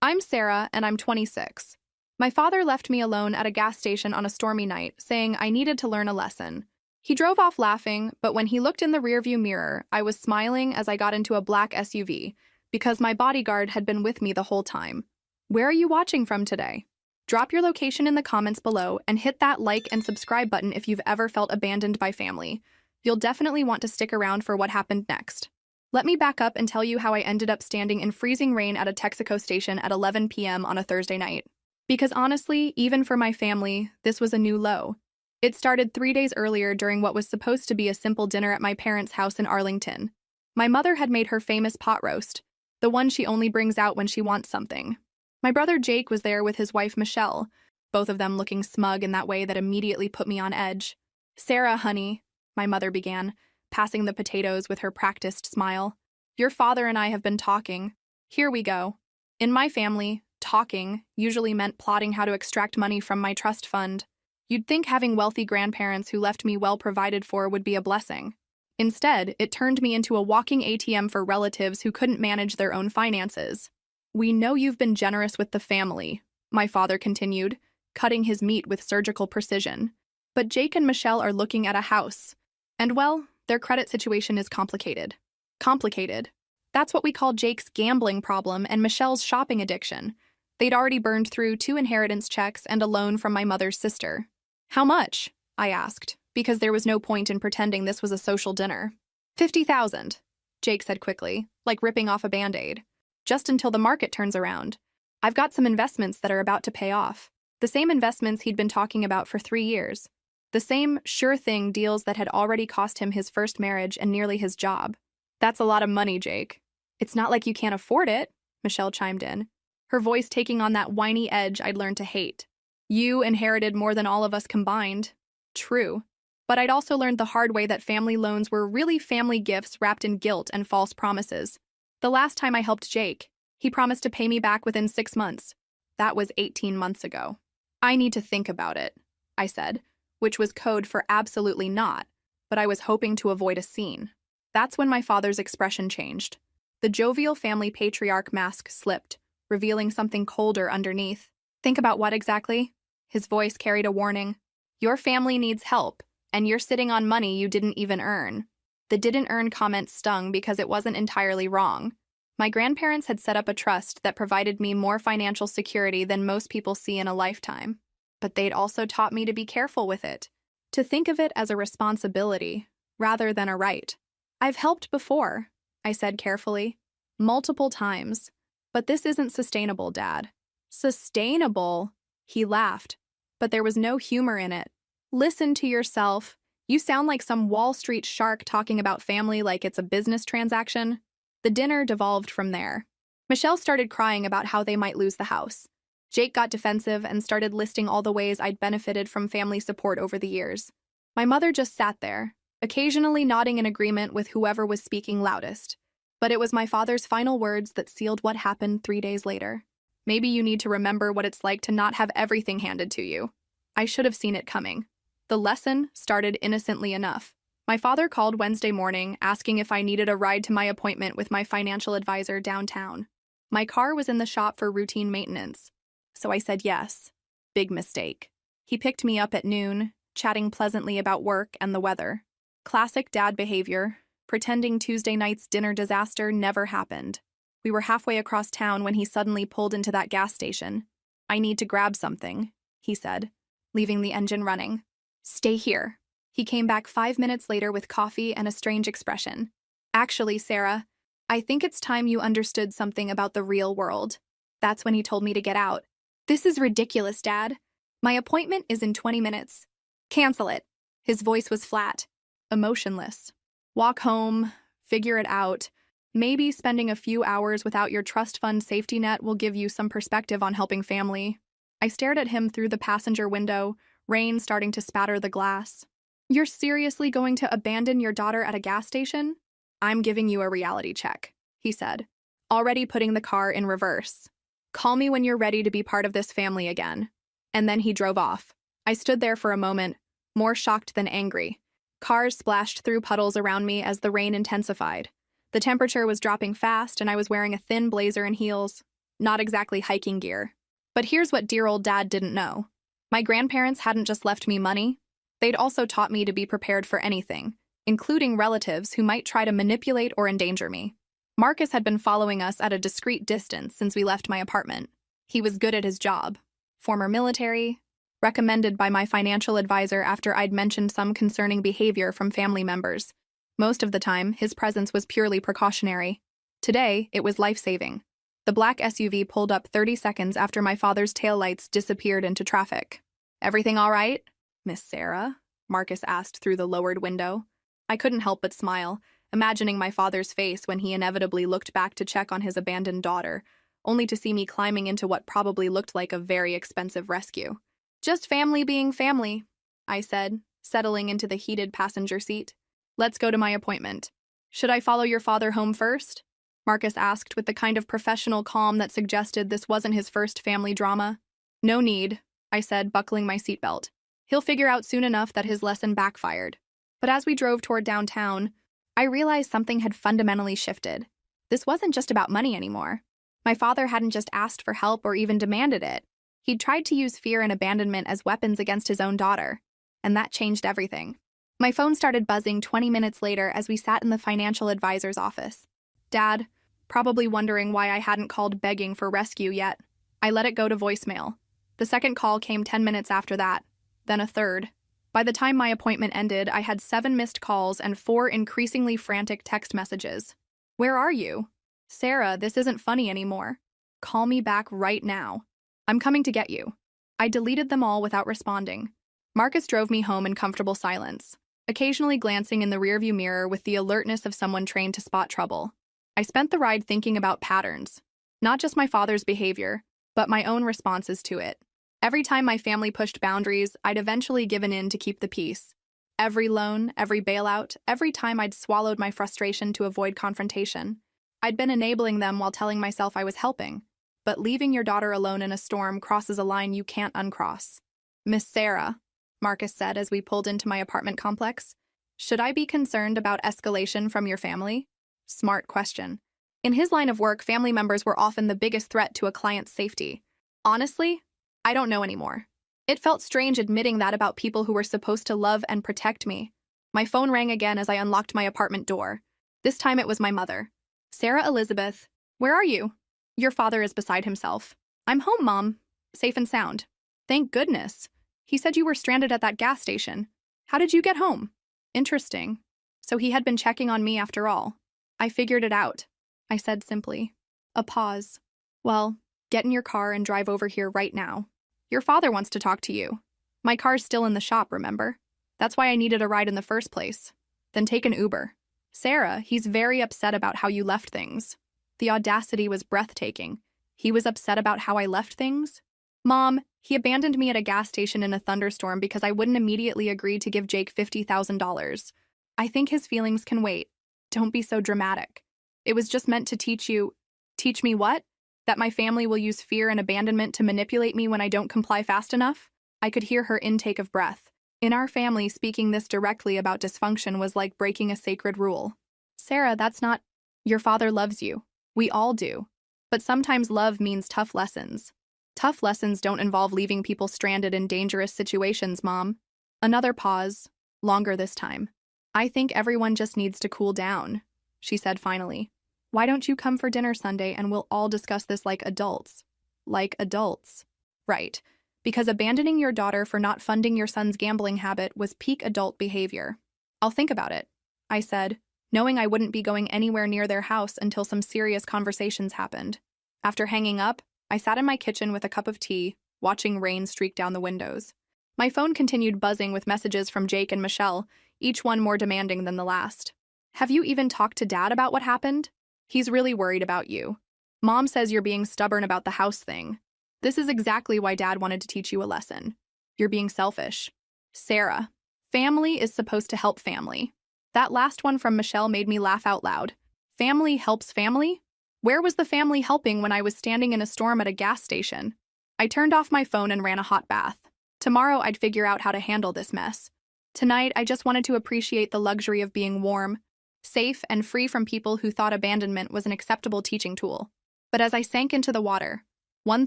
I'm Sarah, and I'm 26. My father left me alone at a gas station on a stormy night, saying I needed to learn a lesson. He drove off laughing, but when he looked in the rearview mirror, I was smiling as I got into a black SUV, because my bodyguard had been with me the whole time. Where are you watching from today? Drop your location in the comments below and hit that like and subscribe button if you've ever felt abandoned by family. You'll definitely want to stick around for what happened next. Let me back up and tell you how I ended up standing in freezing rain at a Texaco station at 11 p.m. on a Thursday night. Because honestly, even for my family, this was a new low. It started 3 days earlier during what was supposed to be a simple dinner at my parents' house in Arlington. My mother had made her famous pot roast, the one she only brings out when she wants something. My brother Jake was there with his wife Michelle, both of them looking smug in that way that immediately put me on edge. "Sarah, honey," my mother began, passing the potatoes with her practiced smile. "Your father and I have been talking. Here we go. In my family, talking usually meant plotting how to extract money from my trust fund. You'd think having wealthy grandparents who left me well provided for would be a blessing. Instead, it turned me into a walking ATM for relatives who couldn't manage their own finances. We know you've been generous with the family," my father continued, cutting his meat with surgical precision. "But Jake and Michelle are looking at a house. And well, their credit situation is complicated." Complicated. That's what we call Jake's gambling problem and Michelle's shopping addiction. They'd already burned through 2 inheritance checks and a loan from my mother's sister. "How much?" I asked, because there was no point in pretending this was a social dinner. "50,000, Jake said quickly, like ripping off a Band-Aid. "Just until the market turns around. I've got some investments that are about to pay off." The same investments he'd been talking about for 3 years. The same sure-thing deals that had already cost him his first marriage and nearly his job. "That's a lot of money, Jake." "It's not like you can't afford it," Michelle chimed in, her voice taking on that whiny edge I'd learned to hate. "You inherited more than all of us combined." True. But I'd also learned the hard way that family loans were really family gifts wrapped in guilt and false promises. The last time I helped Jake, he promised to pay me back within 6 months. That was 18 months ago. "I need to think about it," I said, which was code for absolutely not, but I was hoping to avoid a scene. That's when my father's expression changed. The jovial family patriarch mask slipped, revealing something colder underneath. "Think about what exactly?" His voice carried a warning. "Your family needs help, and you're sitting on money you didn't even earn." The "didn't earn" comment stung because it wasn't entirely wrong. My grandparents had set up a trust that provided me more financial security than most people see in a lifetime. But they'd also taught me to be careful with it, to think of it as a responsibility rather than a right. "I've helped before," I said carefully. "Multiple times. But this isn't sustainable, Dad." "Sustainable?" He laughed, but there was no humor in it. "Listen to yourself. You sound like some Wall Street shark talking about family like it's a business transaction." The dinner devolved from there. Michelle started crying about how they might lose the house. Jake got defensive and started listing all the ways I'd benefited from family support over the years. My mother just sat there, occasionally nodding in agreement with whoever was speaking loudest. But it was my father's final words that sealed what happened 3 days later. "Maybe you need to remember what it's like to not have everything handed to you." I should have seen it coming. The lesson started innocently enough. My father called Wednesday morning, asking if I needed a ride to my appointment with my financial advisor downtown. My car was in the shop for routine maintenance, so I said yes. Big mistake. He picked me up at noon, chatting pleasantly about work and the weather. Classic dad behavior, pretending Tuesday night's dinner disaster never happened. We were halfway across town when he suddenly pulled into that gas station. "I need to grab something," he said, leaving the engine running. "Stay here." He came back 5 minutes later with coffee and a strange expression. "Actually, Sarah, I think it's time you understood something about the real world." That's when he told me to get out. "This is ridiculous, Dad. My appointment is in 20 minutes. Cancel it." His voice was flat, emotionless. "Walk home, figure it out. Maybe spending a few hours without your trust fund safety net will give you some perspective on helping family." I stared at him through the passenger window, rain starting to spatter the glass. "You're seriously going to abandon your daughter at a gas station?" "I'm giving you a reality check," he said, already putting the car in reverse. "Call me when you're ready to be part of this family again." And then he drove off. I stood there for a moment, more shocked than angry. Cars splashed through puddles around me as the rain intensified. The temperature was dropping fast, and I was wearing a thin blazer and heels. not exactly hiking gear. But here's what dear old dad didn't know. My grandparents hadn't just left me money, they'd also taught me to be prepared for anything, including relatives who might try to manipulate or endanger me. Marcus had been following us at a discreet distance since we left my apartment. He was good at his job. Former military, recommended by my financial advisor after I'd mentioned some concerning behavior from family members. Most of the time, his presence was purely precautionary. Today, it was life-saving. The black SUV pulled up 30 seconds after my father's taillights disappeared into traffic. "Everything all right, Miss Sarah?" Marcus asked through the lowered window. I couldn't help but smile, imagining my father's face when he inevitably looked back to check on his abandoned daughter, only to see me climbing into what probably looked like a very expensive rescue. "Just family being family," I said, settling into the heated passenger seat. "Let's go to my appointment." "Should I follow your father home first?" Marcus asked with the kind of professional calm that suggested this wasn't his first family drama. "No need," I said, buckling my seatbelt. "He'll figure out soon enough that his lesson backfired." But as we drove toward downtown, I realized something had fundamentally shifted. This wasn't just about money anymore. My father hadn't just asked for help or even demanded it. He'd tried to use fear and abandonment as weapons against his own daughter, and that changed everything. My phone started buzzing 20 minutes later as we sat in the financial advisor's office. Dad, probably wondering why I hadn't called begging for rescue yet. I let it go to voicemail. The second call came 10 minutes after that, then a third. By the time my appointment ended, I had 7 missed calls and 4 increasingly frantic text messages. "Where are you? Sarah, this isn't funny anymore. Call me back right now. I'm coming to get you." I deleted them all without responding. Marcus drove me home in comfortable silence, occasionally glancing in the rearview mirror with the alertness of someone trained to spot trouble. I spent the ride thinking about patterns, not just my father's behavior, but my own responses to it. Every time my family pushed boundaries, I'd eventually given in to keep the peace. Every loan, every bailout, every time I'd swallowed my frustration to avoid confrontation. I'd been enabling them while telling myself I was helping. But leaving your daughter alone in a storm crosses a line you can't uncross. "Miss Sarah," Marcus said as we pulled into my apartment complex, "should I be concerned about escalation from your family?" Smart question. In his line of work, family members were often the biggest threat to a client's safety. Honestly, I don't know anymore. It felt strange admitting that about people who were supposed to love and protect me. My phone rang again as I unlocked my apartment door. This time it was my mother. "Sarah Elizabeth, where are you?" "Your father is beside himself." "I'm home, Mom. Safe and sound." "Thank goodness. He said you were stranded at that gas station. How did you get home?" "Interesting. So he had been checking on me after all." "I figured it out," I said simply. A pause. "Well, get in your car and drive over here right now. Your father wants to talk to you. My car's still in the shop, remember? That's why I needed a ride in the first place. Then take an Uber." "Sarah, he's very upset about how you left things." The audacity was breathtaking. He was upset about how I left things? "Mom, he abandoned me at a gas station in a thunderstorm because I wouldn't immediately agree to give Jake $50,000. I think his feelings can wait. Don't be so dramatic. It was just meant to teach you—" "Teach me what? That my family will use fear and abandonment to manipulate me when I don't comply fast enough?" I could hear her intake of breath. In our family, speaking this directly about dysfunction was like breaking a sacred rule. "Sarah, that's not—" "Your father loves you. We all do. But sometimes love means tough lessons. Tough lessons don't involve leaving people stranded in dangerous situations, Mom." Another pause, longer this time. "I think everyone just needs to cool down," she said finally. "Why don't you come for dinner Sunday and we'll all discuss this like adults?" Like adults. Right. Because abandoning your daughter for not funding your son's gambling habit was peak adult behavior. "I'll think about it," I said, knowing I wouldn't be going anywhere near their house until some serious conversations happened. After hanging up, I sat in my kitchen with a cup of tea, watching rain streak down the windows. My phone continued buzzing with messages from Jake and Michelle, each one more demanding than the last. "Have you even talked to Dad about what happened? He's really worried about you. Mom says you're being stubborn about the house thing. This is exactly why Dad wanted to teach you a lesson. You're being selfish." "Sarah, family is supposed to help family." That last one from Michelle made me laugh out loud. Family helps family? Where was the family helping when I was standing in a storm at a gas station? I turned off my phone and ran a hot bath. Tomorrow I'd figure out how to handle this mess. Tonight I just wanted to appreciate the luxury of being warm, safe, and free from people who thought abandonment was an acceptable teaching tool. But as I sank into the water, one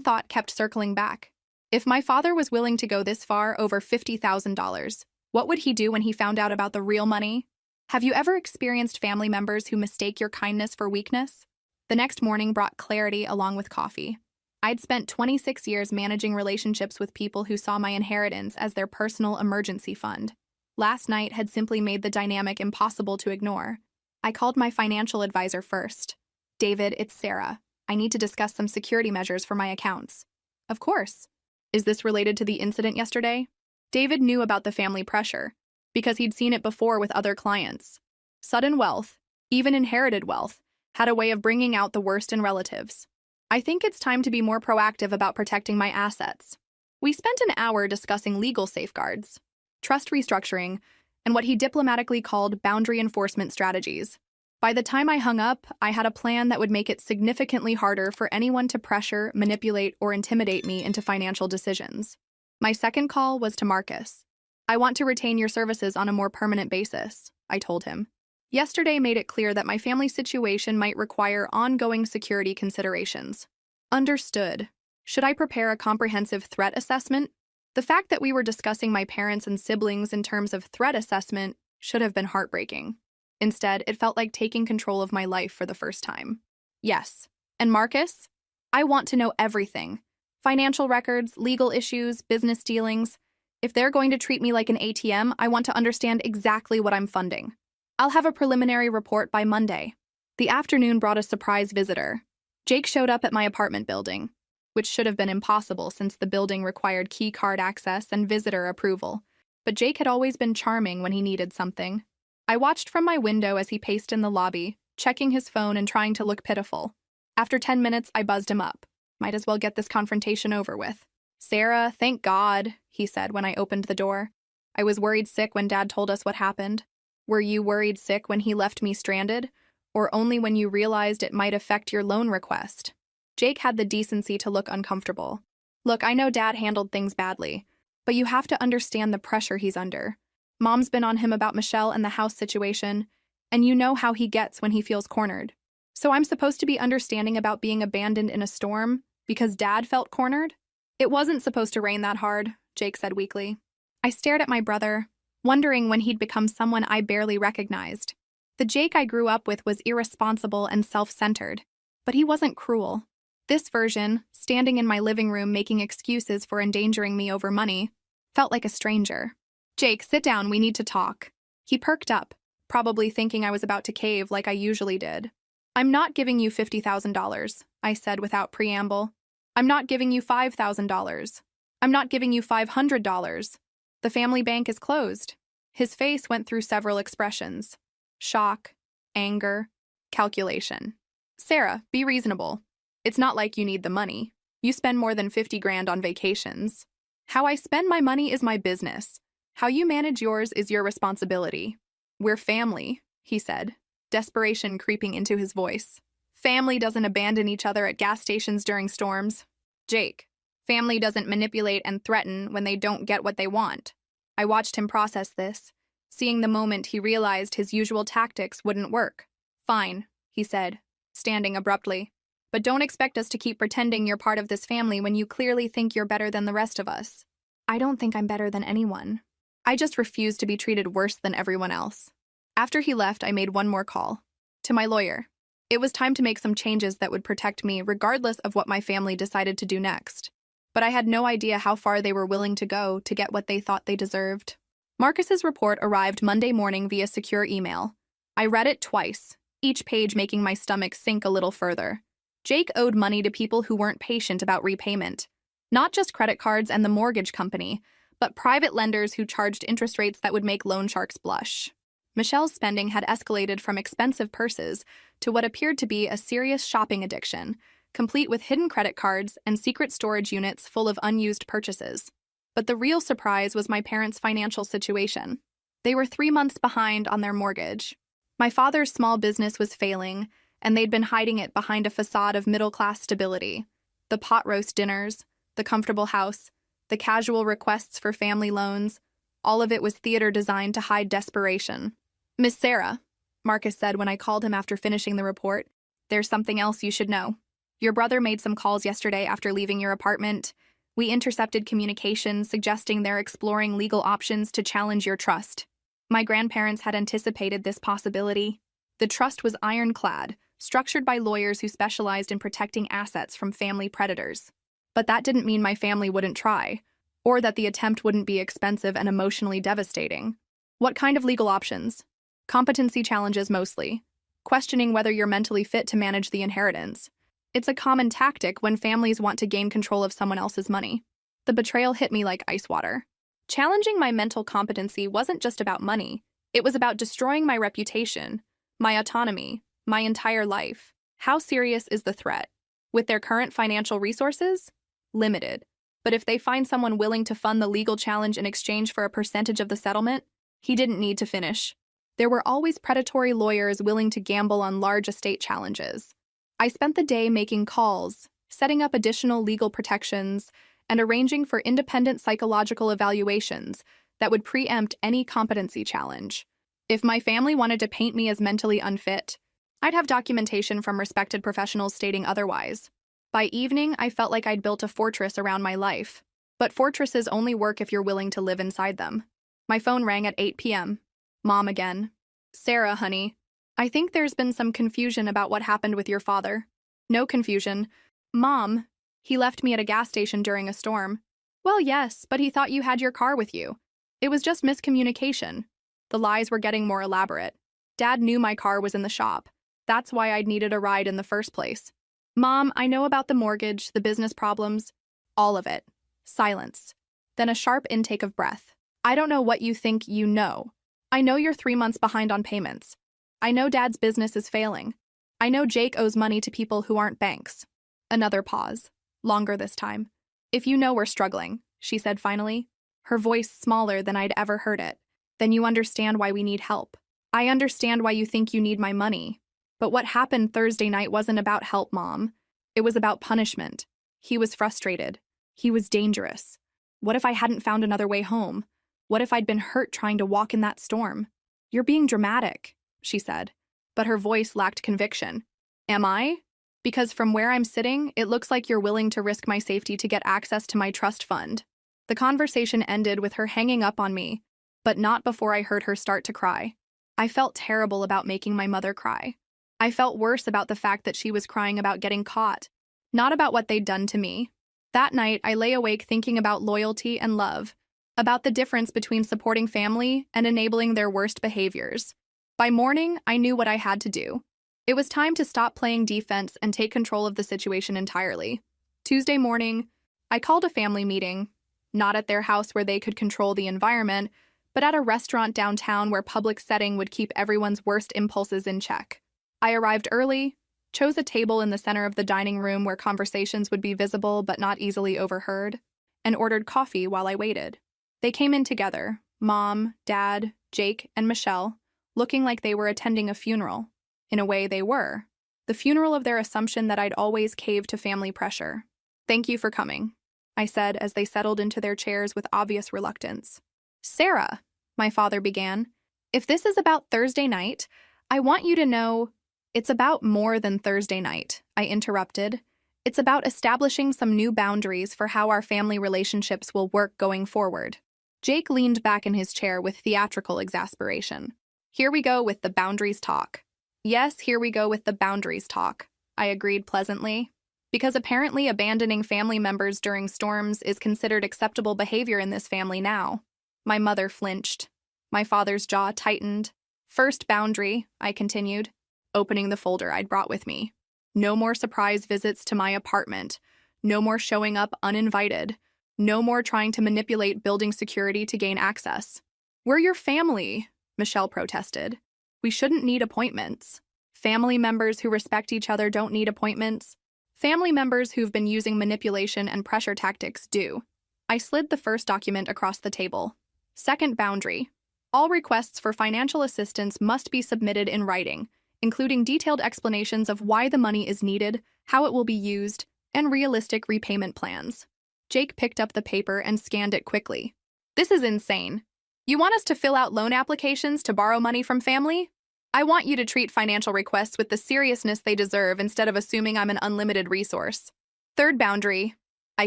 thought kept circling back. If my father was willing to go this far, over $50,000, what would he do when he found out about the real money? Have you ever experienced family members who mistake your kindness for weakness? The next morning brought clarity along with coffee. I'd spent 26 years managing relationships with people who saw my inheritance as their personal emergency fund. Last night had simply made the dynamic impossible to ignore. I called my financial advisor first. David, it's Sarah. I need to discuss some security measures for my accounts. Of course. Is this related to the incident yesterday? David knew about the family pressure, because he'd seen it before with other clients. Sudden wealth, even inherited wealth, had a way of bringing out the worst in relatives. I think it's time to be more proactive about protecting my assets. We spent an hour discussing legal safeguards, trust restructuring, and what he diplomatically called boundary enforcement strategies. By the time I hung up, I had a plan that would make it significantly harder for anyone to pressure, manipulate, or intimidate me into financial decisions. My second call was to Marcus. I want to retain your services on a more permanent basis, I told him. Yesterday made it clear that my family situation might require ongoing security considerations. Understood. Should I prepare a comprehensive threat assessment? The fact that we were discussing my parents and siblings in terms of threat assessment should have been heartbreaking. Instead, it felt like taking control of my life for the first time. Yes. And Marcus? I want to know everything. Financial records, legal issues, business dealings. If they're going to treat me like an ATM, I want to understand exactly what I'm funding. I'll have a preliminary report by Monday. The afternoon brought a surprise visitor. Jake showed up at my apartment building, which should have been impossible since the building required key card access and visitor approval. But Jake had always been charming when he needed something. I watched from my window as he paced in the lobby, checking his phone and trying to look pitiful. After 10 minutes, I buzzed him up. Might as well get this confrontation over with. Sarah, thank God, he said when I opened the door. I was worried sick when Dad told us what happened. Were you worried sick when he left me stranded? Or only when you realized it might affect your loan request? Jake had the decency to look uncomfortable. Look, I know Dad handled things badly, but you have to understand the pressure he's under. Mom's been on him about Michelle and the house situation, and you know how he gets when he feels cornered. So I'm supposed to be understanding about being abandoned in a storm because Dad felt cornered? It wasn't supposed to rain that hard, Jake said weakly. I stared at my brother, wondering when he'd become someone I barely recognized. The Jake I grew up with was irresponsible and self-centered, but he wasn't cruel. This version, standing in my living room making excuses for endangering me over money, felt like a stranger. Jake, sit down, we need to talk. He perked up, probably thinking I was about to cave like I usually did. I'm not giving you $50,000, I said without preamble. I'm not giving you $5,000. I'm not giving you $500. The family bank is closed. His face went through several expressions. Shock, anger, calculation. Sarah, be reasonable. It's not like you need the money. You spend more than 50 grand on vacations. How I spend my money is my business. How you manage yours is your responsibility. We're family, he said, desperation creeping into his voice. Family doesn't abandon each other at gas stations during storms. Jake, family doesn't manipulate and threaten when they don't get what they want. I watched him process this, seeing the moment he realized his usual tactics wouldn't work. Fine, he said, standing abruptly. But don't expect us to keep pretending you're part of this family when you clearly think you're better than the rest of us. I don't think I'm better than anyone. I just refuse to be treated worse than everyone else. After he left, I made one more call. To my lawyer. It was time to make some changes that would protect me regardless of what my family decided to do next. But I had no idea how far they were willing to go to get what they thought they deserved. Marcus's report arrived Monday morning via secure email. I read it twice, each page making my stomach sink a little further. Jake owed money to people who weren't patient about repayment. Not just credit cards and the mortgage company, but private lenders who charged interest rates that would make loan sharks blush. Michelle's spending had escalated from expensive purses to what appeared to be a serious shopping addiction, complete with hidden credit cards and secret storage units full of unused purchases. But the real surprise was my parents' financial situation. They were 3 months behind on their mortgage. My father's small business was failing, and they'd been hiding it behind a facade of middle-class stability. The pot roast dinners, the comfortable house, the casual requests for family loans, all of it was theater designed to hide desperation. Miss Sarah, Marcus said when I called him after finishing the report, there's something else you should know. Your brother made some calls yesterday after leaving your apartment. We intercepted communications suggesting they're exploring legal options to challenge your trust. My grandparents had anticipated this possibility. The trust was ironclad, structured by lawyers who specialized in protecting assets from family predators. But that didn't mean my family wouldn't try, or that the attempt wouldn't be expensive and emotionally devastating. What kind of legal options? Competency challenges mostly, questioning whether you're mentally fit to manage the inheritance. It's a common tactic when families want to gain control of someone else's money. The betrayal hit me like ice water. Challenging my mental competency wasn't just about money. It was about destroying my reputation, my autonomy, my entire life. How serious is the threat? With their current financial resources? Limited. But if they find someone willing to fund the legal challenge in exchange for a percentage of the settlement, he didn't need to finish. There were always predatory lawyers willing to gamble on large estate challenges. I spent the day making calls, setting up additional legal protections, and arranging for independent psychological evaluations that would preempt any competency challenge. If my family wanted to paint me as mentally unfit, I'd have documentation from respected professionals stating otherwise. By evening, I felt like I'd built a fortress around my life. But fortresses only work if you're willing to live inside them. My phone rang at 8 p.m. Mom again. Sarah, honey. I think there's been some confusion about what happened with your father. No confusion. Mom, he left me at a gas station during a storm. Well, yes, but he thought you had your car with you. It was just miscommunication. The lies were getting more elaborate. Dad knew my car was in the shop. That's why I'd needed a ride in the first place. Mom, I know about the mortgage, the business problems. All of it. Silence. Then a sharp intake of breath. I don't know what you think you know. I know you're 3 months behind on payments. I know Dad's business is failing. I know Jake owes money to people who aren't banks. Another pause. Longer this time. If you know we're struggling, she said finally, her voice smaller than I'd ever heard it, then you understand why we need help. I understand why you think you need my money. But what happened Thursday night wasn't about help, Mom. It was about punishment. He was frustrated. He was dangerous. What if I hadn't found another way home? What if I'd been hurt trying to walk in that storm? You're being dramatic, she said, but her voice lacked conviction. Am I? Because from where I'm sitting, it looks like you're willing to risk my safety to get access to my trust fund. The conversation ended with her hanging up on me, but not before I heard her start to cry. I felt terrible about making my mother cry. I felt worse about the fact that she was crying about getting caught, not about what they'd done to me. That night, I lay awake thinking about loyalty and love, about the difference between supporting family and enabling their worst behaviors. By morning, I knew what I had to do. It was time to stop playing defense and take control of the situation entirely. Tuesday morning, I called a family meeting, not at their house where they could control the environment, but at a restaurant downtown where public setting would keep everyone's worst impulses in check. I arrived early, chose a table in the center of the dining room where conversations would be visible but not easily overheard, and ordered coffee while I waited. They came in together, Mom, Dad, Jake, and Michelle, looking like they were attending a funeral. In a way, they were. The funeral of their assumption that I'd always caved to family pressure. Thank you for coming, I said as they settled into their chairs with obvious reluctance. Sarah, my father began, if this is about Thursday night, I want you to know it's about more than Thursday night, I interrupted. It's about establishing some new boundaries for how our family relationships will work going forward. Jake leaned back in his chair with theatrical exasperation. Here we go with the boundaries talk. Yes, here we go with the boundaries talk, I agreed pleasantly. Because apparently abandoning family members during storms is considered acceptable behavior in this family now. My mother flinched. My father's jaw tightened. First boundary, I continued, opening the folder I'd brought with me. No more surprise visits to my apartment. No more showing up uninvited. No more trying to manipulate building security to gain access. We're your family, Michelle protested. We shouldn't need appointments. Family members who respect each other don't need appointments. Family members who've been using manipulation and pressure tactics do. I slid the first document across the table. Second boundary. All requests for financial assistance must be submitted in writing, including detailed explanations of why the money is needed, how it will be used, and realistic repayment plans. Jake picked up the paper and scanned it quickly. This is insane. You want us to fill out loan applications to borrow money from family? I want you to treat financial requests with the seriousness they deserve instead of assuming I'm an unlimited resource. Third boundary, I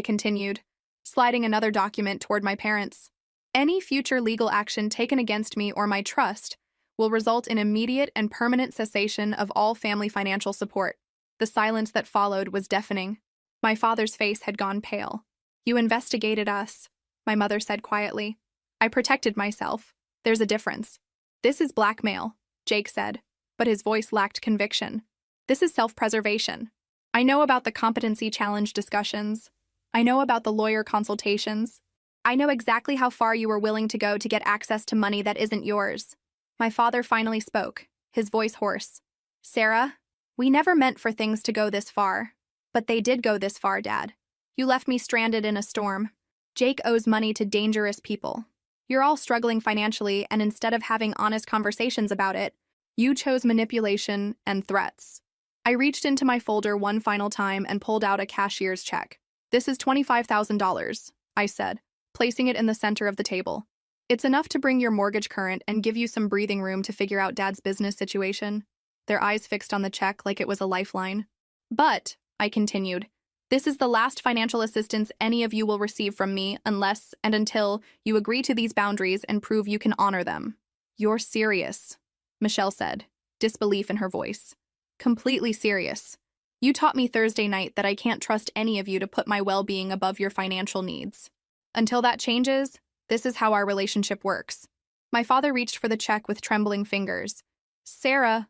continued, sliding another document toward my parents. Any future legal action taken against me or my trust will result in immediate and permanent cessation of all family financial support. The silence that followed was deafening. My father's face had gone pale. You investigated us, my mother said quietly. I protected myself. There's a difference. This is blackmail, Jake said, but his voice lacked conviction. This is self-preservation. I know about the competency challenge discussions. I know about the lawyer consultations. I know exactly how far you were willing to go to get access to money that isn't yours. My father finally spoke, his voice hoarse. Sarah, we never meant for things to go this far. But they did go this far, Dad. You left me stranded in a storm. Jake owes money to dangerous people. You're all struggling financially, and instead of having honest conversations about it, you chose manipulation and threats. I reached into my folder one final time and pulled out a cashier's check. This is $25,000, I said, placing it in the center of the table. It's enough to bring your mortgage current and give you some breathing room to figure out Dad's business situation. Their eyes fixed on the check like it was a lifeline. But, I continued, this is the last financial assistance any of you will receive from me unless and until you agree to these boundaries and prove you can honor them. You're serious, Michelle said, disbelief in her voice. Completely serious. You taught me Thursday night that I can't trust any of you to put my well-being above your financial needs. Until that changes, this is how our relationship works. My father reached for the check with trembling fingers. Sarah,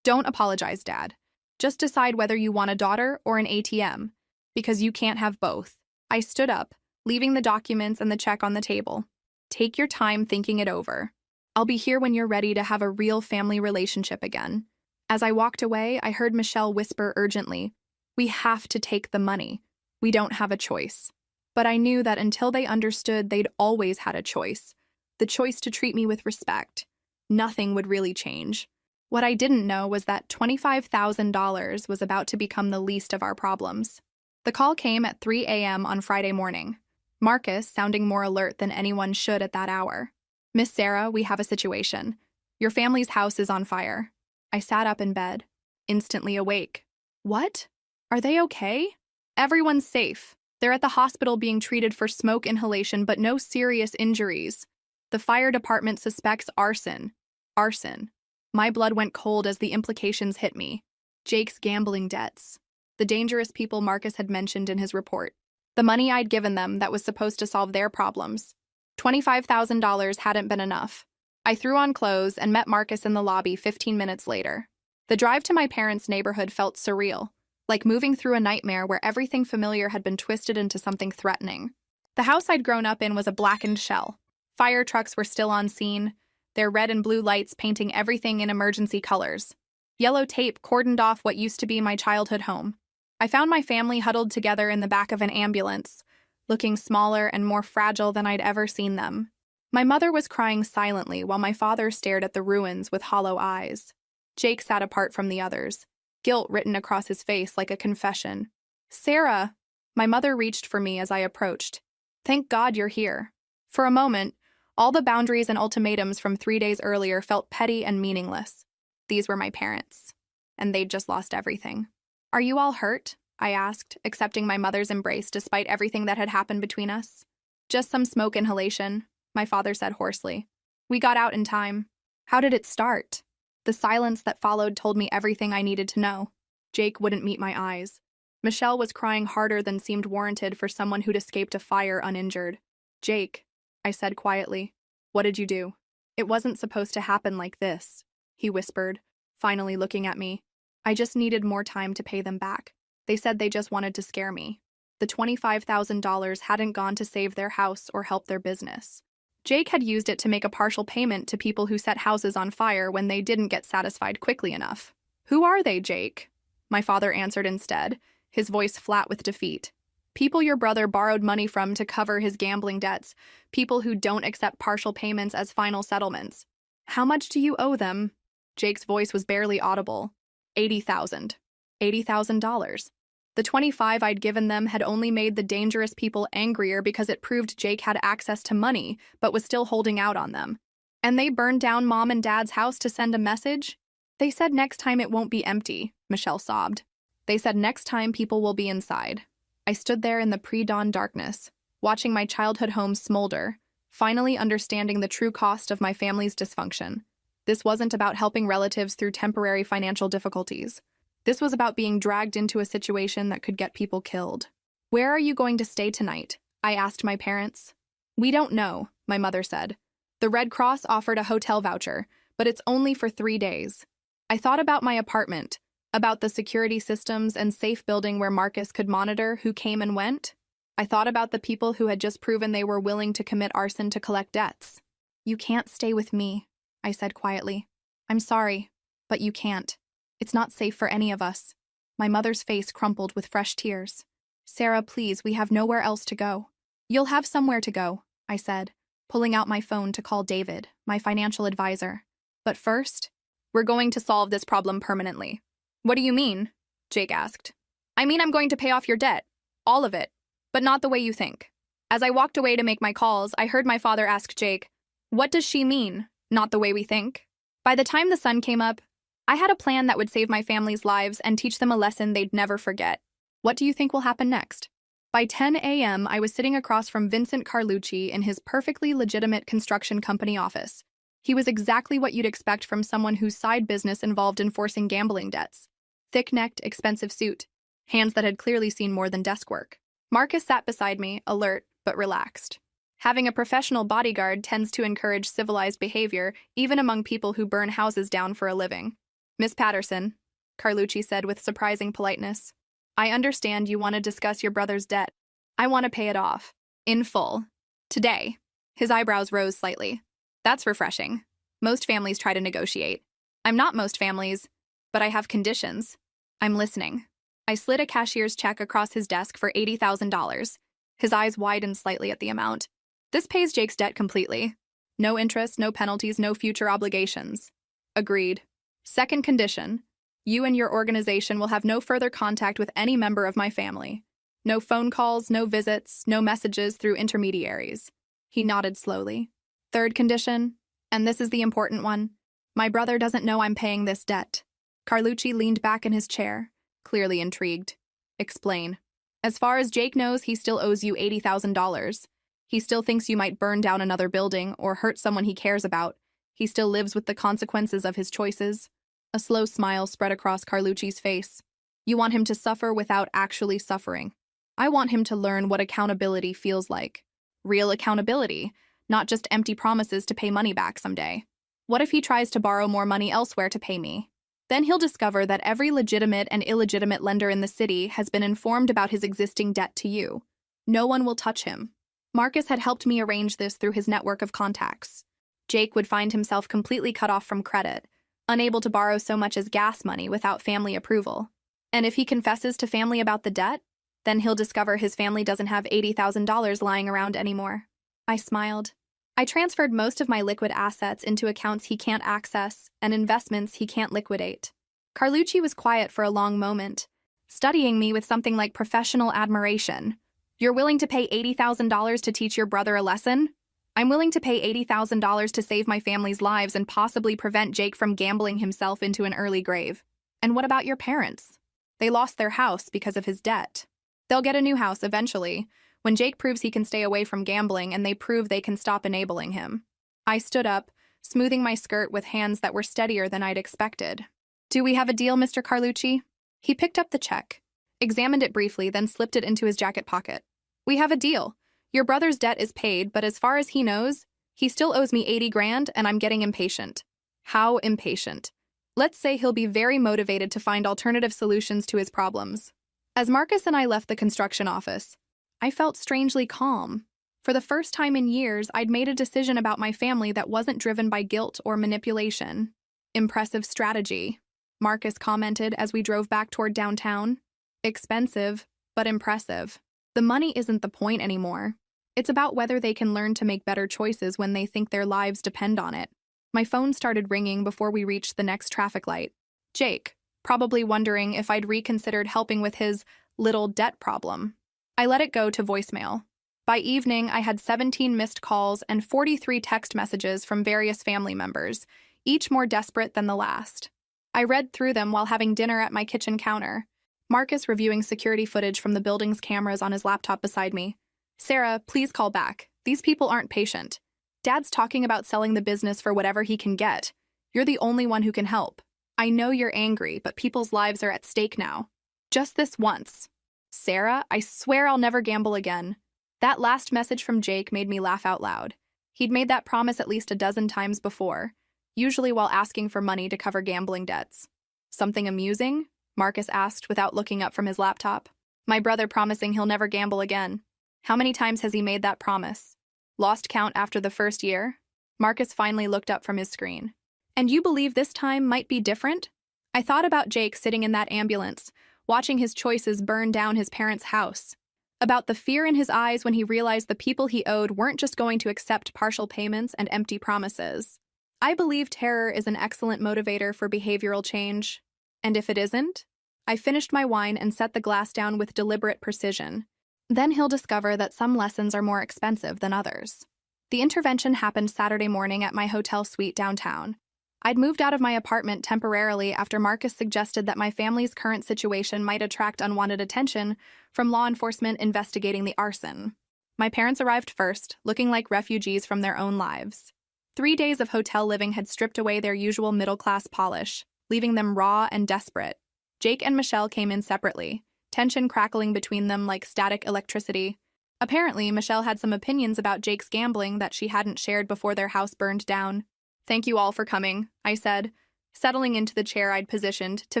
don't apologize, Dad. Just decide whether you want a daughter or an ATM, because you can't have both. I stood up, leaving the documents and the check on the table. Take your time thinking it over. I'll be here when you're ready to have a real family relationship again. As I walked away, I heard Michelle whisper urgently, we have to take the money. We don't have a choice. But I knew that until they understood, they'd always had a choice. The choice to treat me with respect. Nothing would really change. What I didn't know was that $25,000 was about to become the least of our problems. The call came at 3 a.m. on Friday morning. Marcus sounding more alert than anyone should at that hour. Miss Sarah, we have a situation. Your family's house is on fire. I sat up in bed, instantly awake. What? Are they okay? Everyone's safe. They're at the hospital being treated for smoke inhalation, but no serious injuries. The fire department suspects arson. Arson. My blood went cold as the implications hit me. Jake's gambling debts. The dangerous people Marcus had mentioned in his report. The money I'd given them that was supposed to solve their problems. $25,000 hadn't been enough. I threw on clothes and met Marcus in the lobby 15 minutes later. The drive to my parents' neighborhood felt surreal, like moving through a nightmare where everything familiar had been twisted into something threatening. The house I'd grown up in was a blackened shell. Fire trucks were still on scene, their red and blue lights painting everything in emergency colors. Yellow tape cordoned off what used to be my childhood home. I found my family huddled together in the back of an ambulance, looking smaller and more fragile than I'd ever seen them. My mother was crying silently while my father stared at the ruins with hollow eyes. Jake sat apart from the others, guilt written across his face like a confession. Sarah! My mother reached for me as I approached. Thank God you're here. For a moment, all the boundaries and ultimatums from 3 days earlier felt petty and meaningless. These were my parents, and they'd just lost everything. Are you all hurt? I asked, accepting my mother's embrace despite everything that had happened between us. Just some smoke inhalation, my father said hoarsely. We got out in time. How did it start? The silence that followed told me everything I needed to know. Jake wouldn't meet my eyes. Michelle was crying harder than seemed warranted for someone who'd escaped a fire uninjured. Jake, I said quietly, what did you do? It wasn't supposed to happen like this, he whispered, finally looking at me. I just needed more time to pay them back. They said they just wanted to scare me. The $25,000 hadn't gone to save their house or help their business. Jake had used it to make a partial payment to people who set houses on fire when they didn't get satisfied quickly enough. Who are they, Jake? My father answered instead, his voice flat with defeat. People your brother borrowed money from to cover his gambling debts, people who don't accept partial payments as final settlements. How much do you owe them? Jake's voice was barely audible. $80,000. $80,000. The 25 I'd given them had only made the dangerous people angrier because it proved Jake had access to money, but was still holding out on them. And they burned down Mom and Dad's house to send a message? They said next time it won't be empty, Michelle sobbed. They said next time people will be inside. I stood there in the pre-dawn darkness, watching my childhood home smolder, finally understanding the true cost of my family's dysfunction. This wasn't about helping relatives through temporary financial difficulties. This was about being dragged into a situation that could get people killed. "Where are you going to stay tonight?" I asked my parents. "We don't know," my mother said. "The Red Cross offered a hotel voucher, but it's only for 3 days." I thought about my apartment, about the security systems and safe building where Marcus could monitor who came and went. I thought about the people who had just proven they were willing to commit arson to collect debts. "You can't stay with me," I said quietly. "I'm sorry, but you can't. It's not safe for any of us." My mother's face crumpled with fresh tears. "Sarah, please, we have nowhere else to go." "You'll have somewhere to go," I said, pulling out my phone to call David, my financial advisor. "But first, we're going to solve this problem permanently." "What do you mean?" Jake asked. "I mean I'm going to pay off your debt. All of it. But not the way you think." As I walked away to make my calls, I heard my father ask Jake, "What does she mean, not the way we think?" By the time the sun came up, I had a plan that would save my family's lives and teach them a lesson they'd never forget. What do you think will happen next? By 10 a.m., I was sitting across from Vincent Carlucci in his perfectly legitimate construction company office. He was exactly what you'd expect from someone whose side business involved enforcing gambling debts. Thick-necked, expensive suit, hands that had clearly seen more than desk work. Marcus sat beside me, alert but relaxed. Having a professional bodyguard tends to encourage civilized behavior, even among people who burn houses down for a living. "Miss Patterson," Carlucci said with surprising politeness, "I understand you want to discuss your brother's debt. I want to pay it off. In full. Today." His eyebrows rose slightly. "That's refreshing. Most families try to negotiate. I'm not most families, but I have conditions. I'm listening." I slid a cashier's check across his desk for $80,000. His eyes widened slightly at the amount. "This pays Jake's debt completely. No interest, no penalties, no future obligations." "Agreed. Second condition, you and your organization will have no further contact with any member of my family. No phone calls, no visits, no messages through intermediaries." He nodded slowly. "Third condition, and this is the important one, my brother doesn't know I'm paying this debt." Carlucci leaned back in his chair, clearly intrigued. "Explain." "As far as Jake knows, he still owes you $80,000. He still thinks you might burn down another building or hurt someone he cares about. He still lives with the consequences of his choices." A slow smile spread across Carlucci's face. "You want him to suffer without actually suffering. I want him to learn what accountability feels like. Real accountability, not just empty promises to pay money back someday. What if he tries to borrow more money elsewhere to pay me? Then he'll discover that every legitimate and illegitimate lender in the city has been informed about his existing debt to you. No one will touch him." Marcus had helped me arrange this through his network of contacts. Jake would find himself completely cut off from credit, unable to borrow so much as gas money without family approval. And if he confesses to family about the debt, then he'll discover his family doesn't have $80,000 lying around anymore. I smiled. I transferred most of my liquid assets into accounts he can't access and investments he can't liquidate. Carlucci was quiet for a long moment, studying me with something like professional admiration. "You're willing to pay $80,000 to teach your brother a lesson? I'm willing to pay $80,000 to save my family's lives and possibly prevent Jake from gambling himself into an early grave. And what about your parents? They lost their house because of his debt. They'll get a new house eventually, when Jake proves he can stay away from gambling and they prove they can stop enabling him." I stood up, smoothing my skirt with hands that were steadier than I'd expected. "Do we have a deal, Mr. Carlucci?" He picked up the check, examined it briefly, then slipped it into his jacket pocket. "We have a deal. Your brother's debt is paid, but as far as he knows, he still owes me 80 grand and I'm getting impatient." "How impatient?" "Let's say he'll be very motivated to find alternative solutions to his problems." As Marcus and I left the construction office, I felt strangely calm. For the first time in years, I'd made a decision about my family that wasn't driven by guilt or manipulation. "Impressive strategy," Marcus commented as we drove back toward downtown. "Expensive, but impressive. The money isn't the point anymore. It's about whether they can learn to make better choices when they think their lives depend on it." My phone started ringing before we reached the next traffic light. Jake, probably wondering if I'd reconsidered helping with his little debt problem. I let it go to voicemail. By evening, I had 17 missed calls and 43 text messages from various family members, each more desperate than the last. I read through them while having dinner at my kitchen counter. Marcus reviewing security footage from the building's cameras on his laptop beside me. Sarah, please call back. These people aren't patient. Dad's talking about selling the business for whatever he can get. You're the only one who can help. I know you're angry, but people's lives are at stake now. Just this once. Sarah, I swear I'll never gamble again. That last message from Jake made me laugh out loud. He'd made that promise at least a dozen times before, usually while asking for money to cover gambling debts. Something amusing? Marcus asked without looking up from his laptop. My brother promising he'll never gamble again. How many times has he made that promise? Lost count after the first year? Marcus finally looked up from his screen. And you believe this time might be different? I thought about Jake sitting in that ambulance, watching his choices burn down his parents' house. About the fear in his eyes when he realized the people he owed weren't just going to accept partial payments and empty promises. I believe terror is an excellent motivator for behavioral change. And if it isn't? I finished my wine and set the glass down with deliberate precision. Then he'll discover that some lessons are more expensive than others. The intervention happened Saturday morning at my hotel suite downtown. I'd moved out of my apartment temporarily after Marcus suggested that my family's current situation might attract unwanted attention from law enforcement investigating the arson. My parents arrived first, looking like refugees from their own lives. 3 days of hotel living had stripped away their usual middle-class polish, leaving them raw and desperate. Jake and Michelle came in separately, tension crackling between them like static electricity. Apparently, Michelle had some opinions about Jake's gambling that she hadn't shared before their house burned down. Thank you all for coming, I said, settling into the chair I'd positioned to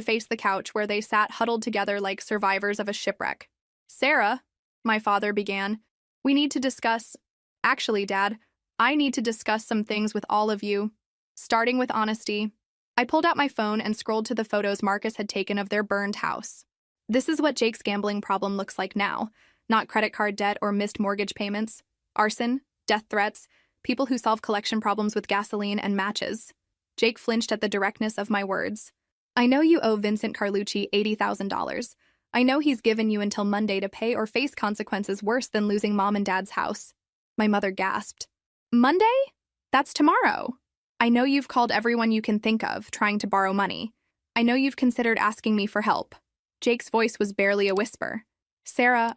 face the couch where they sat huddled together like survivors of a shipwreck. Sarah, my father began, we need to discuss. Actually, Dad, I need to discuss some things with all of you, starting with honesty. I pulled out my phone and scrolled to the photos Marcus had taken of their burned house. This is what Jake's gambling problem looks like now, not credit card debt or missed mortgage payments, arson, death threats, people who solve collection problems with gasoline and matches. Jake flinched at the directness of my words. I know you owe Vincent Carlucci $80,000. I know he's given you until Monday to pay or face consequences worse than losing Mom and Dad's house. My mother gasped. Monday? That's tomorrow. I know you've called everyone you can think of, trying to borrow money. I know you've considered asking me for help. Jake's voice was barely a whisper. Sarah,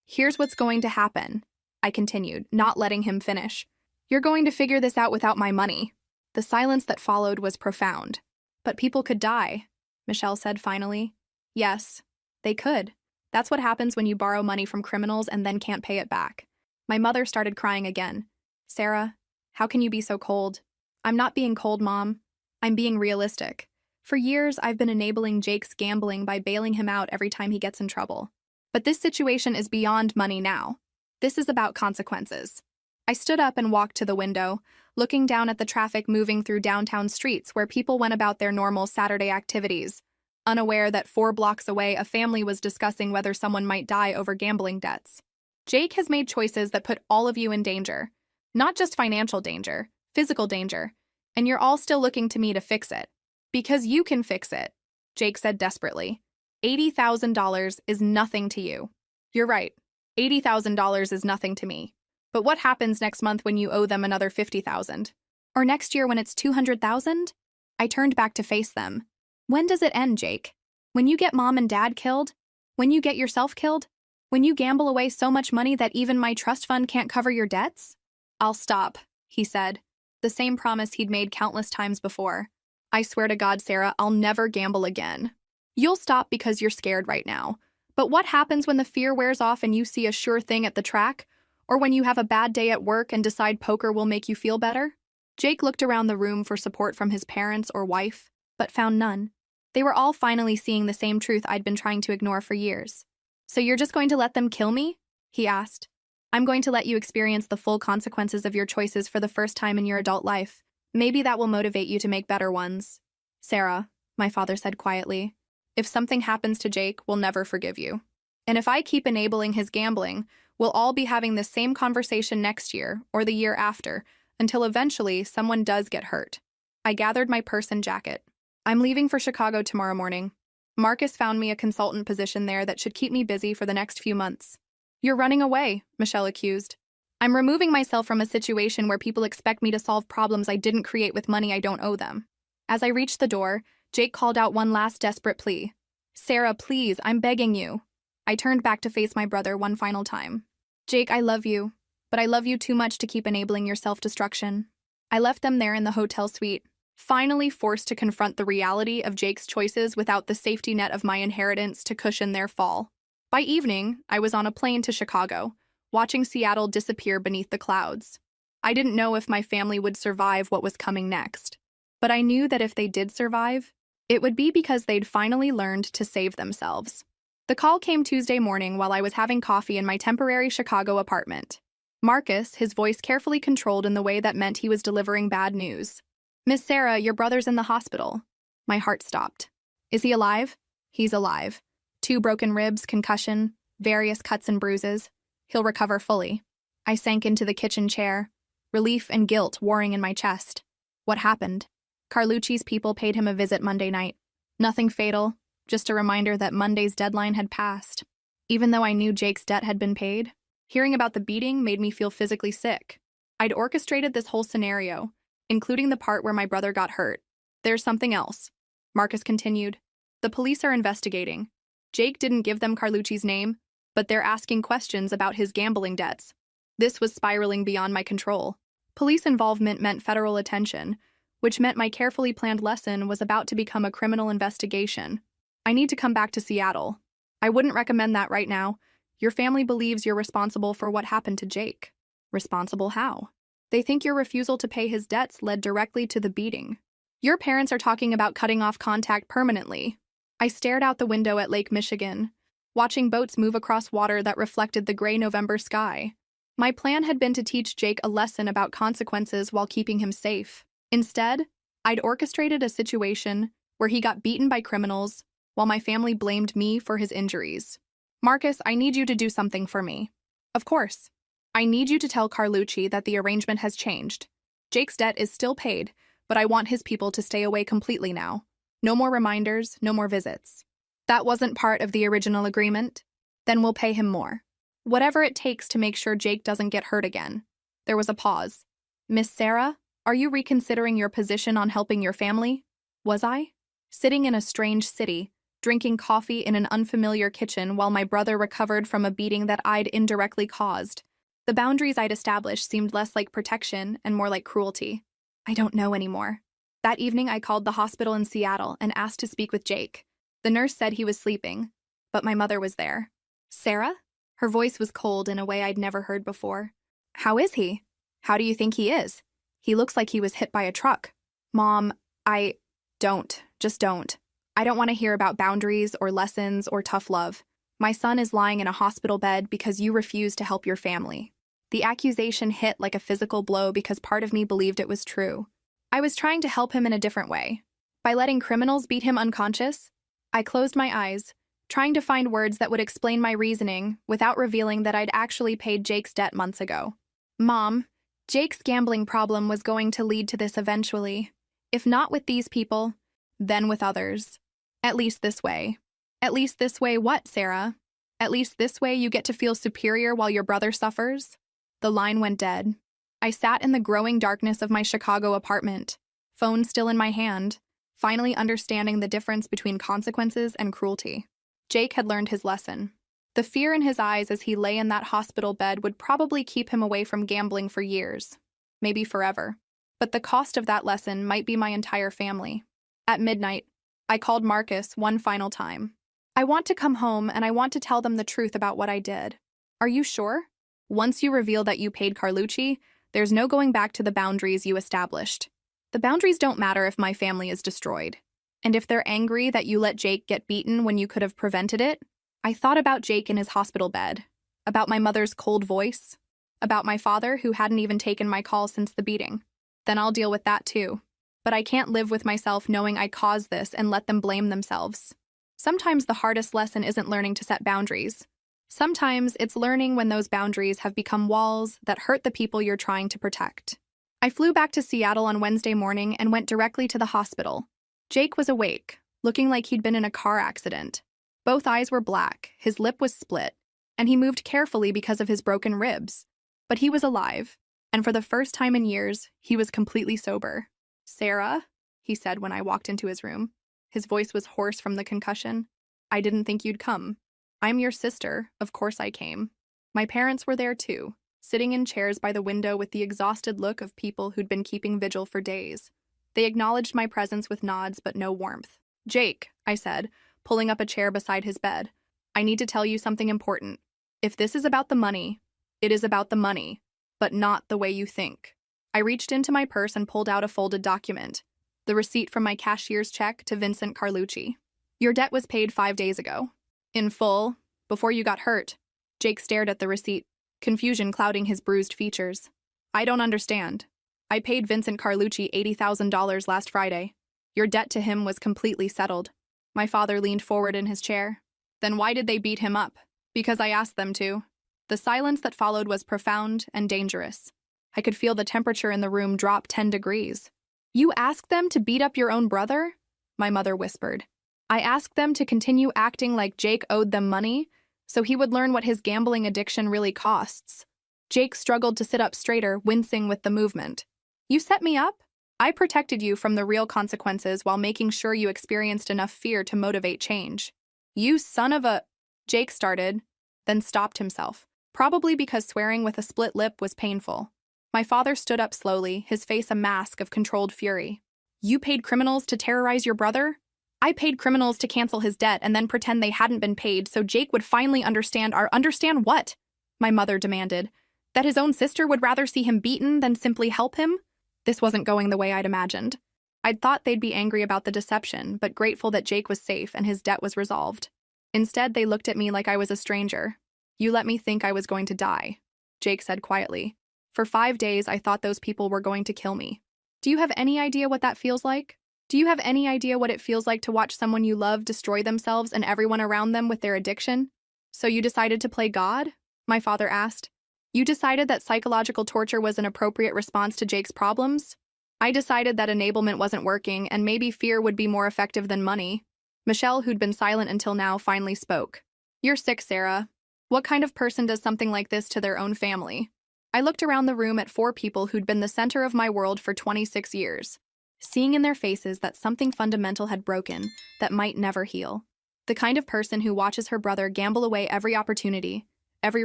here's what's going to happen, I continued, not letting him finish. You're going to figure this out without my money. The silence that followed was profound. But people could die, Michelle said finally. Yes, they could. That's what happens when you borrow money from criminals and then can't pay it back. My mother started crying again. Sarah, how can you be so cold? I'm not being cold, Mom. I'm being realistic. For years, I've been enabling Jake's gambling by bailing him out every time he gets in trouble. But this situation is beyond money now. This is about consequences. I stood up and walked to the window, looking down at the traffic moving through downtown streets where people went about their normal Saturday activities, unaware that 4 blocks away a family was discussing whether someone might die over gambling debts. Jake has made choices that put all of you in danger. Not just financial danger, physical danger. And you're all still looking to me to fix it. Because you can fix it, Jake said desperately. $80,000 is nothing to you. You're right. $80,000 is nothing to me. But what happens next month when you owe them another $50,000? Or next year when it's $200,000? I turned back to face them. When does it end, Jake? When you get Mom and Dad killed? When you get yourself killed? When you gamble away so much money that even my trust fund can't cover your debts? I'll stop, he said. The same promise he'd made countless times before. I swear to God, Sarah, I'll never gamble again. You'll stop because you're scared right now. But what happens when the fear wears off and you see a sure thing at the track? Or when you have a bad day at work and decide poker will make you feel better? Jake looked around the room for support from his parents or wife, but found none. They were all finally seeing the same truth I'd been trying to ignore for years. So you're just going to let them kill me? He asked. I'm going to let you experience the full consequences of your choices for the first time in your adult life. Maybe that will motivate you to make better ones. Sarah, my father said quietly, if something happens to Jake, we'll never forgive you. And if I keep enabling his gambling, we'll all be having the same conversation next year or the year after, until eventually someone does get hurt. I gathered my purse and jacket. I'm leaving for Chicago tomorrow morning. Marcus found me a consultant position there that should keep me busy for the next few months. You're running away, Michelle accused. I'm removing myself from a situation where people expect me to solve problems I didn't create with money I don't owe them. As I reached the door, Jake called out one last desperate plea. Sarah, please, I'm begging you. I turned back to face my brother one final time. Jake, I love you, but I love you too much to keep enabling your self-destruction. I left them there in the hotel suite, finally forced to confront the reality of Jake's choices without the safety net of my inheritance to cushion their fall. By evening, I was on a plane to Chicago, watching Seattle disappear beneath the clouds. I didn't know if my family would survive what was coming next, but I knew that if they did survive, it would be because they'd finally learned to save themselves. The call came Tuesday morning while I was having coffee in my temporary Chicago apartment. Marcus, his voice carefully controlled in the way that meant he was delivering bad news. Miss Sarah, your brother's in the hospital. My heart stopped. Is he alive? He's alive. 2 broken ribs, concussion, various cuts and bruises. He'll recover fully. I sank into the kitchen chair, relief and guilt warring in my chest. What happened? Carlucci's people paid him a visit Monday night. Nothing fatal, just a reminder that Monday's deadline had passed. Even though I knew Jake's debt had been paid, hearing about the beating made me feel physically sick. I'd orchestrated this whole scenario, including the part where my brother got hurt. There's something else, Marcus continued. The police are investigating. Jake didn't give them Carlucci's name, but they're asking questions about his gambling debts. This was spiraling beyond my control. Police involvement meant federal attention, which meant my carefully planned lesson was about to become a criminal investigation. I need to come back to Seattle. I wouldn't recommend that right now. Your family believes you're responsible for what happened to Jake. Responsible how? They think your refusal to pay his debts led directly to the beating. Your parents are talking about cutting off contact permanently. I stared out the window at Lake Michigan, watching boats move across water that reflected the gray November sky. My plan had been to teach Jake a lesson about consequences while keeping him safe. Instead, I'd orchestrated a situation where he got beaten by criminals while my family blamed me for his injuries. Marcus, I need you to do something for me. Of course. I need you to tell Carlucci that the arrangement has changed. Jake's debt is still paid, but I want his people to stay away completely now. No more reminders, no more visits. That wasn't part of the original agreement? Then we'll pay him more. Whatever it takes to make sure Jake doesn't get hurt again. There was a pause. Miss Sarah, are you reconsidering your position on helping your family? Was I? Sitting in a strange city, drinking coffee in an unfamiliar kitchen while my brother recovered from a beating that I'd indirectly caused. The boundaries I'd established seemed less like protection and more like cruelty. I don't know anymore. That evening, I called the hospital in Seattle and asked to speak with Jake. The nurse said he was sleeping, but my mother was there. Sarah? Her voice was cold in a way I'd never heard before. How is he? How do you think he is? He looks like he was hit by a truck. Mom, just don't. I don't want to hear about boundaries or lessons or tough love. My son is lying in a hospital bed because you refused to help your family. The accusation hit like a physical blow because part of me believed it was true. I was trying to help him in a different way. By letting criminals beat him unconscious, I closed my eyes, trying to find words that would explain my reasoning without revealing that I'd actually paid Jake's debt months ago. Mom, Jake's gambling problem was going to lead to this eventually. If not with these people, then with others. At least this way. At least this way what, Sarah? At least this way you get to feel superior while your brother suffers? The line went dead. I sat in the growing darkness of my Chicago apartment, phone still in my hand, finally understanding the difference between consequences and cruelty. Jake had learned his lesson. The fear in his eyes as he lay in that hospital bed would probably keep him away from gambling for years, maybe forever. But the cost of that lesson might be my entire family. At midnight, I called Marcus one final time. I want to come home and I want to tell them the truth about what I did. Are you sure? Once you reveal that you paid Carlucci, there's no going back to the boundaries you established. The boundaries don't matter if my family is destroyed. And if they're angry that you let Jake get beaten when you could have prevented it, I thought about Jake in his hospital bed, about my mother's cold voice, about my father who hadn't even taken my call since the beating. Then I'll deal with that too. But I can't live with myself knowing I caused this and let them blame themselves. Sometimes the hardest lesson isn't learning to set boundaries. Sometimes it's learning when those boundaries have become walls that hurt the people you're trying to protect. I flew back to Seattle on Wednesday morning and went directly to the hospital. Jake was awake, looking like he'd been in a car accident. Both eyes were black, his lip was split, and he moved carefully because of his broken ribs. But he was alive, and for the first time in years, he was completely sober. "Sarah," he said when I walked into his room. His voice was hoarse from the concussion. "I didn't think you'd come. I'm your sister, of course I came." My parents were there too, sitting in chairs by the window with the exhausted look of people who'd been keeping vigil for days. They acknowledged my presence with nods but no warmth. "Jake," I said, pulling up a chair beside his bed, "I need to tell you something important. If this is about the money, it is about the money, but not the way you think." I reached into my purse and pulled out a folded document, the receipt from my cashier's check to Vincent Carlucci. "Your debt was paid 5 days ago. In full, before you got hurt." Jake stared at the receipt, confusion clouding his bruised features. "I don't understand. I paid Vincent Carlucci $80,000 last Friday. Your debt to him was completely settled." My father leaned forward in his chair. "Then why did they beat him up?" "Because I asked them to." The silence that followed was profound and dangerous. I could feel the temperature in the room drop 10 degrees. "You asked them to beat up your own brother?" my mother whispered. "I asked them to continue acting like Jake owed them money, so he would learn what his gambling addiction really costs." Jake struggled to sit up straighter, wincing with the movement. "You set me up? I protected you from the real consequences while making sure you experienced enough fear to motivate change." "You son of a—" Jake started, then stopped himself, probably because swearing with a split lip was painful. My father stood up slowly, his face a mask of controlled fury. "You paid criminals to terrorize your brother? I paid criminals to cancel his debt and then pretend they hadn't been paid so Jake would finally understand understand what?" my mother demanded. "That his own sister would rather see him beaten than simply help him?" This wasn't going the way I'd imagined. I'd thought they'd be angry about the deception, but grateful that Jake was safe and his debt was resolved. Instead, they looked at me like I was a stranger. "You let me think I was going to die," Jake said quietly. "For 5 days, I thought those people were going to kill me. Do you have any idea what that feels like? Do you have any idea what it feels like to watch someone you love destroy themselves and everyone around them with their addiction?" "So you decided to play God?" my father asked. "You decided that psychological torture was an appropriate response to Jake's problems?" "I decided that enablement wasn't working and maybe fear would be more effective than money." Michelle, who'd been silent until now, finally spoke. "You're sick, Sarah. What kind of person does something like this to their own family?" I looked around the room at 4 people who'd been the center of my world for 26 years. Seeing in their faces that something fundamental had broken that might never heal. The kind of person who watches her brother gamble away every opportunity, every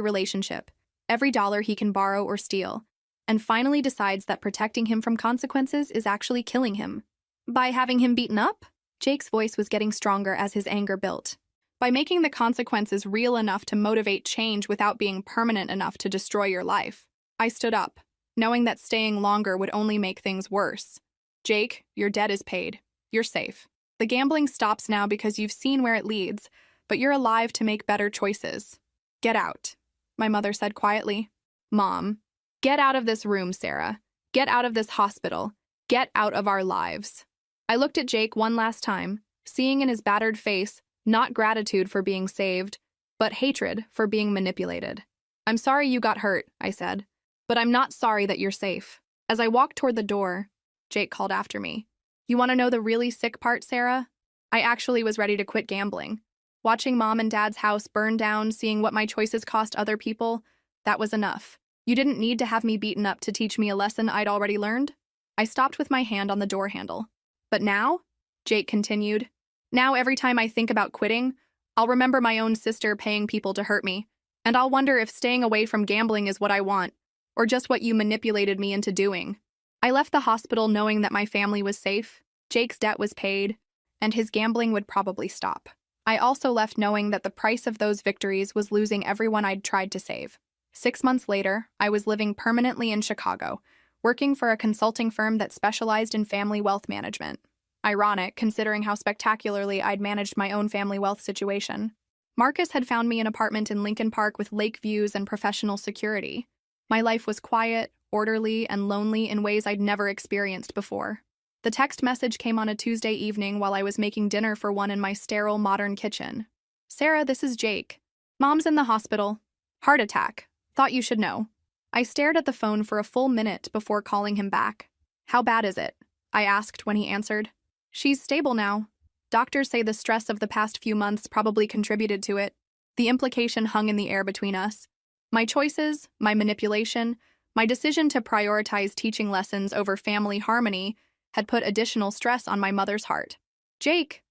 relationship, every dollar he can borrow or steal, and finally decides that protecting him from consequences is actually killing him. By having him beaten up? Jake's voice was getting stronger as his anger built. By making the consequences real enough to motivate change without being permanent enough to destroy your life. I stood up, knowing that staying longer would only make things worse. "Jake, your debt is paid. You're safe. The gambling stops now because you've seen where it leads, but you're alive to make better choices. Get out," my mother said quietly. "Mom, get out of this room, Sarah. Get out of this hospital. Get out of our lives." I looked at Jake one last time, seeing in his battered face not gratitude for being saved, but hatred for being manipulated. "I'm sorry you got hurt," I said, "but I'm not sorry that you're safe." As I walked toward the door, Jake called after me. "You want to know the really sick part, Sarah? I actually was ready to quit gambling. Watching Mom and Dad's house burn down, seeing what my choices cost other people, that was enough. You didn't need to have me beaten up to teach me a lesson I'd already learned." I stopped with my hand on the door handle. "But now," Jake continued, "now every time I think about quitting, I'll remember my own sister paying people to hurt me, and I'll wonder if staying away from gambling is what I want, or just what you manipulated me into doing." I left the hospital knowing that my family was safe, Jake's debt was paid, and his gambling would probably stop. I also left knowing that the price of those victories was losing everyone I'd tried to save. 6 months later, I was living permanently in Chicago, working for a consulting firm that specialized in family wealth management. Ironic, considering how spectacularly I'd managed my own family wealth situation. Marcus had found me an apartment in Lincoln Park with lake views and professional security. My life was quiet, orderly, and lonely in ways I'd never experienced before. The text message came on a Tuesday evening while I was making dinner for one in my sterile, modern kitchen. "Sarah, this is Jake. Mom's in the hospital. Heart attack. Thought you should know." I stared at the phone for a full minute before calling him back. "How bad is it?" I asked when he answered. "She's stable now. Doctors say the stress of the past few months probably contributed to it. The implication hung in the air between us. My choices, my manipulation, my decision to prioritize teaching lessons over family harmony had put additional stress on my mother's heart. Jake,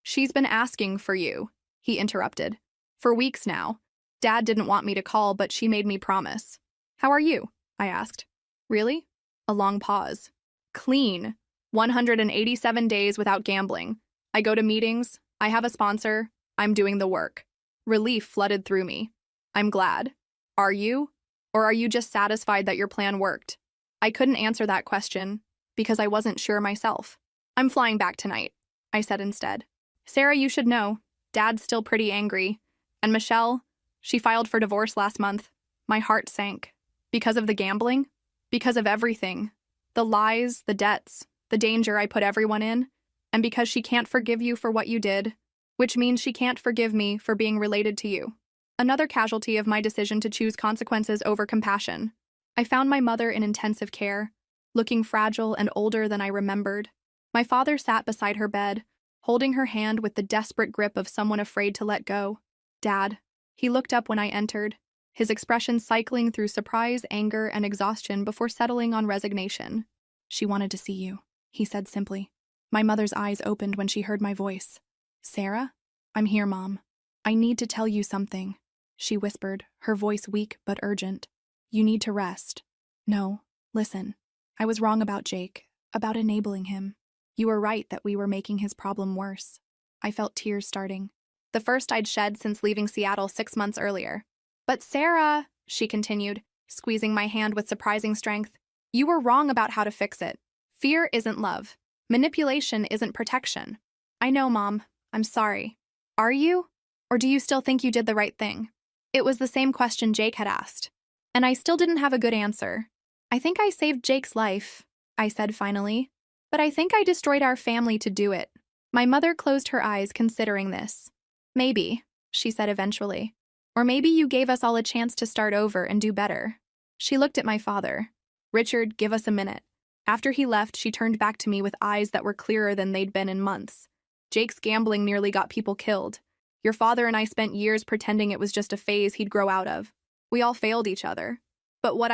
she's been asking for you, he interrupted. For weeks now. Dad didn't want me to call, but she made me promise. How are you? I asked. Really? A long pause. Clean. 187 days without gambling. I go to meetings. I have a sponsor. I'm doing the work. Relief flooded through me. I'm glad. Are you? Or are you just satisfied that your plan worked? I couldn't answer that question because I wasn't sure myself. I'm flying back tonight, I said instead. Sarah, you should know. Dad's still pretty angry. And Michelle, she filed for divorce last month. My heart sank. Because of the gambling? Because of everything. The lies, the debts, the danger I put everyone in. And because she can't forgive you for what you did, which means she can't forgive me for being related to you. Another casualty of my decision to choose consequences over compassion. I found my mother in intensive care, looking fragile and older than I remembered. My father sat beside her bed, holding her hand with the desperate grip of someone afraid to let go. Dad. He looked up when I entered, his expression cycling through surprise, anger, and exhaustion before settling on resignation. She wanted to see you, he said simply. My mother's eyes opened when she heard my voice. Sarah? I'm here, Mom. I need to tell you something, she whispered, her voice weak but urgent. You need to rest. No, listen. I was wrong about Jake, about enabling him. You were right that we were making his problem worse. I felt tears starting. The first I'd shed since leaving Seattle 6 months earlier. But Sarah, she continued, squeezing my hand with surprising strength, you were wrong about how to fix it. Fear isn't love. Manipulation isn't protection. I know, Mom. I'm sorry. Are you? Or do you still think you did the right thing? It was the same question Jake had asked. And I still didn't have a good answer. I think I saved Jake's life, I said finally. But I think I destroyed our family to do it. My mother closed her eyes considering this. Maybe, she said eventually. Or maybe you gave us all a chance to start over and do better. She looked at my father. Richard, give us a minute. After he left, she turned back to me with eyes that were clearer than they'd been in months. Jake's gambling nearly got people killed. Your father and I spent years pretending it was just a phase he'd grow out of. We all failed each other. But what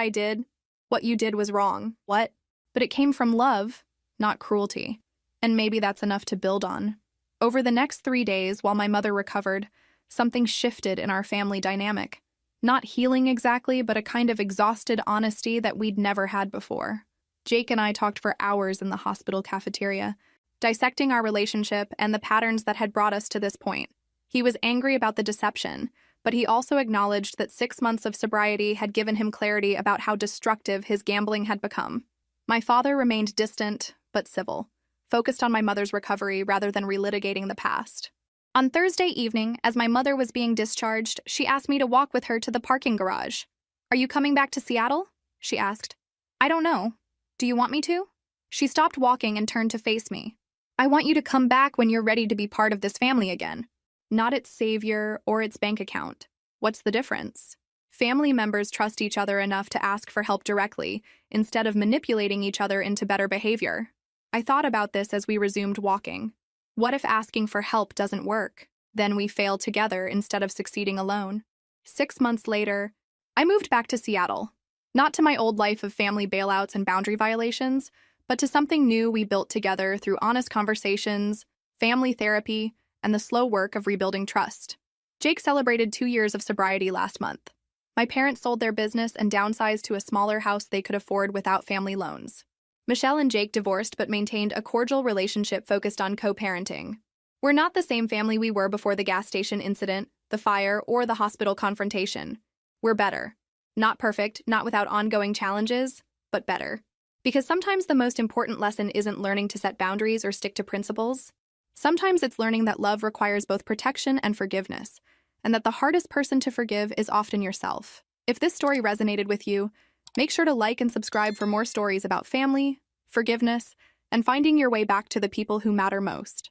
you did was wrong. What? But it came from love, not cruelty. And maybe that's enough to build on. Over the next 3 days, while my mother recovered, something shifted in our family dynamic. Not healing exactly, but a kind of exhausted honesty that we'd never had before. Jake and I talked for hours in the hospital cafeteria, dissecting our relationship and the patterns that had brought us to this point. He was angry about the deception, but he also acknowledged that 6 months of sobriety had given him clarity about how destructive his gambling had become. My father remained distant, but civil, focused on my mother's recovery rather than relitigating the past. On Thursday evening, as my mother was being discharged, she asked me to walk with her to the parking garage. Are you coming back to Seattle? She asked. I don't know. Do you want me to? She stopped walking and turned to face me. I want you to come back when you're ready to be part of this family again. Not its savior or its bank account. What's the difference? Family members trust each other enough to ask for help directly, instead of manipulating each other into better behavior. I thought about this as we resumed walking. What if asking for help doesn't work? Then we fail together instead of succeeding alone. 6 months later, I moved back to Seattle. Not to my old life of family bailouts and boundary violations, but to something new we built together through honest conversations, family therapy, and the slow work of rebuilding trust. Jake celebrated 2 years of sobriety last month. My parents sold their business and downsized to a smaller house they could afford without family loans. Michelle and Jake divorced but maintained a cordial relationship focused on co-parenting. We're not the same family we were before the gas station incident, the fire, or the hospital confrontation. We're better. Not perfect, not without ongoing challenges, but better. Because sometimes the most important lesson isn't learning to set boundaries or stick to principles. Sometimes it's learning that love requires both protection and forgiveness, and that the hardest person to forgive is often yourself. If this story resonated with you, make sure to like and subscribe for more stories about family, forgiveness, and finding your way back to the people who matter most.